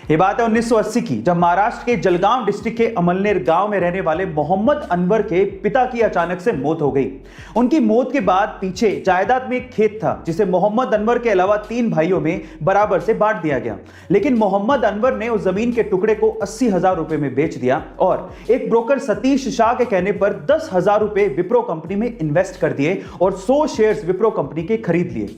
ये बात है 1980 की, जब महाराष्ट्र के जलगांव डिस्ट्रिक्ट के अमलनेर गांव में रहने वाले मोहम्मद अनवर के पिता की अचानक से मौत हो गई। उनकी मौत के बाद पीछे जायदाद में एक खेत था जिसे मोहम्मद अनवर के अलावा 3 भाइयों में बराबर से बांट दिया गया, लेकिन मोहम्मद अनवर ने उस जमीन के टुकड़े को 80,000 रुपए में बेच दिया और एक ब्रोकर सतीश शाह के कहने पर 10,000 रुपए विप्रो कंपनी में इन्वेस्ट कर दिए और 100 शेयर्स विप्रो कंपनी के खरीद लिए।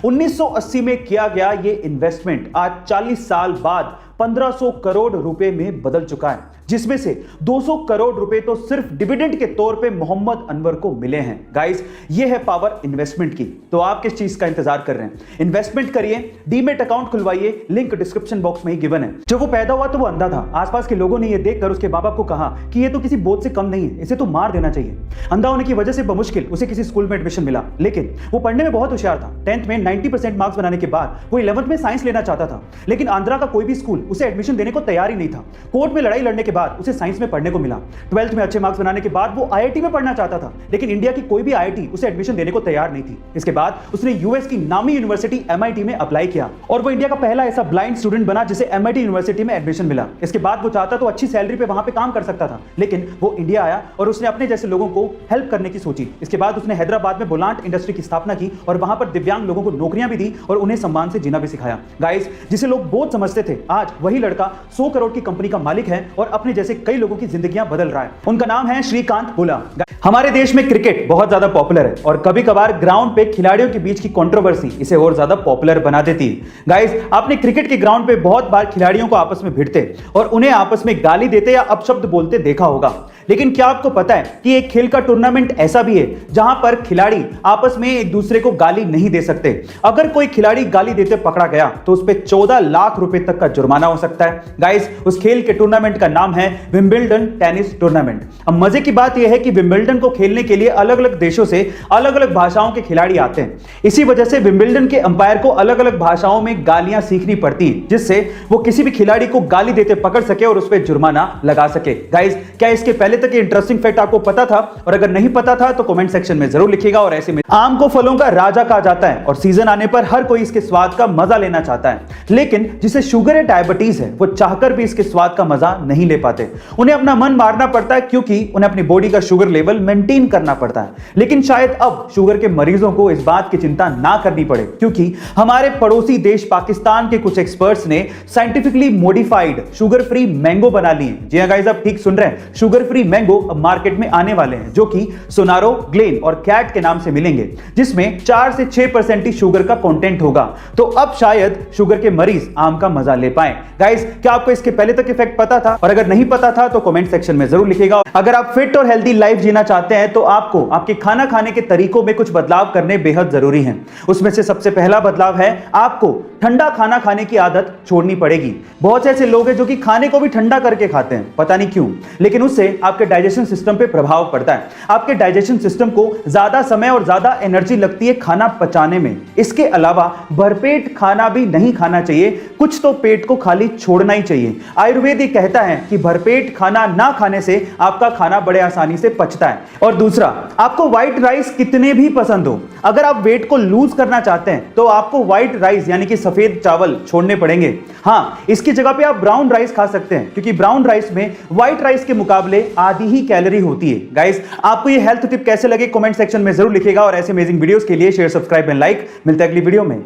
1980 में किया गया यह इन्वेस्टमेंट आज 40 साल बाद 1500 करोड़ रुपए में बदल चुका है, जिसमें से 200 करोड़ रुपए तो सिर्फ डिविडेंड के तौर पे मोहम्मद अनवर को मिले हैं। गाइस, ये है पावर इन्वेस्टमेंट की। तो आप किस चीज का इंतजार कर रहे हैं? इन्वेस्टमेंट करिए, डीमेट अकाउंट खुलवाइए, लिंक डिस्क्रिप्शन बॉक्स में ही गिवन है। जब वो पैदा हुआ तो वो अंधा था। आसपास के लोगों ने ये देखकर उसके मां बाप को कहा कि ये तो किसी बोझ से कम नहीं है, इसे तो मार देना चाहिए। अंधा होने की वजह से बमुश्किल उसे किसी स्कूल में एडमिशन मिला, लेकिन वो पढ़ने में बहुत होशियार था। 10th में 90% मार्क्स बनाने के बाद वो 11th में साइंस लेना चाहता था, लेकिन आंध्रा का कोई भी स्कूल उसे एडमिशन देने को तैयार ही नहीं था। कोर्ट में लड़ाई लड़ने के बाद उसे साइंस में पढ़ने को मिला। 12th में अच्छे मार्क्स बनाने के बाद वो आईआईटी में पढ़ना चाहता था, लेकिन इंडिया की कोई भी आईआईटी उसे एडमिशन देने को तैयार नहीं थी। इसके बाद उसने यूएस की नामी यूनिवर्सिटी एमआईटी में अप्लाई किया और वो इंडिया का पहला ऐसा ब्लाइंड स्टूडेंट बना जिसे एमआईटी यूनिवर्सिटी में एडमिशन मिला। इसके बाद वो चाहता तो अच्छी सैलरी पे वहां पे काम कर सकता था, लेकिन वो इंडिया आया और उसने अपने जैसे लोगों को हेल्प करने की सोची। इसके बाद उसने हैदराबाद में बुलांट इंडस्ट्री की स्थापना की और वहां पर दिव्यांग लोगों को नौकरियां भी दी और उन्हें सम्मान से जीना भी सिखाया। गाइस, जिसे लोग बोझ समझते थे, आज वही लड़का 100 करोड़ की कंपनी का मालिक है और अपने जैसे कई लोगों की जिंदगियां बदल रहा है। उनका नाम है श्रीकांत बुला। हमारे देश में क्रिकेट बहुत ज्यादा पॉपुलर है और कभी कभार ग्राउंड पे खिलाड़ियों के बीच की कंट्रोवर्सी इसे और ज्यादा पॉपुलर बना देती है। गाइस, आपने क्रिकेट के ग्राउंड पे बहुत बार खिलाड़ियों को आपस में भिड़ते और उन्हें आपस में गाली देते या अपशब्द बोलते देखा होगा, लेकिन क्या आपको पता है कि एक खेल का टूर्नामेंट ऐसा भी है जहां पर खिलाड़ी आपस में एक दूसरे को गाली नहीं दे सकते। अगर कोई खिलाड़ी गाली देते पकड़ा गया तो उस पर 14 लाख रुपए तक का जुर्माना हो सकता है। गाइस, उस खेल के टूर्नामेंट का नाम है विंबलडन टेनिस टूर्नामेंट। अब मजे की बात यह है कि विंबलडन को खेलने के लिए अलग अलग देशों से अलग अलग भाषाओं के खिलाड़ी आते हैं। इसी वजह से विंबलडन के अंपायर को अलग अलग भाषाओं में गालियां सीखनी पड़ती है, जिससे वो किसी भी खिलाड़ी को गाली देते पकड़ सके और उस पर जुर्माना लगा सके। गाइस, क्या इसके पहले तक इंटरेस्टिंग फैक्ट आपको पता था? और अगर नहीं पता था तो कमेंट सेक्शन में जरूर लिखिएगा। और ऐसे में आम को फलों का राजा कहा जाता है और सीजन आने पर हर कोई इसके स्वाद का मजा लेना चाहता है, लेकिन जिसे शुगर या डायबिटीज है वो चाहकर भी इसके स्वाद का मजा नहीं ले पाते। उन्हें अपना मन मारना पड़ता है क्योंकि उन्हें अपनी बॉडी का शुगर लेवल मेंटेन करना पड़ता है। लेकिन शायद अब शुगर के मरीजों को इस बात की चिंता ना करनी पड़े, क्योंकि हमारे पड़ोसी देश पाकिस्तान के कुछ एक्सपर्ट्स ने scientifically modified sugar free mango बना लिए। जी हां गाइस, आप ठीक सुन रहे हैं, शुगर फ्री मैंगो अब मार्केट में आने वाले हैं, जो कि सोनारो, ग्लेन और कैट के नाम से मिलेंगे, जिसमें 4 से 6% ही शुगर का कंटेंट होगा। तो अब शायद शुगर के मरीज आम का मजा ले पाए। गाइस, क्या आपको इसके पहले तक इफेक्ट पता था? और अगर नहीं पता था तो कमेंट सेक्शन में जरूर लिखिएगा। अगर आप फिट और हेल्दी लाइफ जीना चाहते हैं तो आपको आपके खाना खाने के तरीकों में कुछ बदलाव करने बेहद जरूरी हैं। उसमें से सबसे पहला बदलाव है आपको ठंडा खाना खाने की आदत छोड़नी पड़ेगी। बहुत से ऐसे लोग हैं जो कि खाने को भी ठंडा करके खाते हैं, पता नहीं क्यों, लेकिन उससे आपके डाइजेशन सिस्टम पे प्रभाव पड़ता है। आपके डाइजेशन सिस्टम को ज्यादा समय और ज्यादा एनर्जी लगती है खाना पचाने में। इसके अलावा भरपेट खाना भी नहीं खाना चाहिए, कुछ तो पेट को खाली छोड़ना ही चाहिए। आयुर्वेद ये कहता है कि भरपेट खाना ना खाने से आपका खाना बड़े आसानी से पचता है। और दूसरा, आपको व्हाइट राइस कितने भी पसंद हो, अगर आप वेट को लूज करना चाहते हैं तो आपको व्हाइट राइस यानी कि सफेद चावल छोड़ने पड़ेंगे। हाँ, इसकी जगह पे आप ब्राउन राइस खा सकते हैं, क्योंकि ब्राउन राइस में व्हाइट राइस के मुकाबले आधी ही कैलोरी होती है। गाइस, आपको ये हेल्थ टिप कैसे लगे कमेंट सेक्शन में जरूर लिखिएगा। और ऐसे अमेजिंग वीडियोस के लिए शेयर, सब्सक्राइब एंड लाइक। मिलते हैं अगली वीडियो में।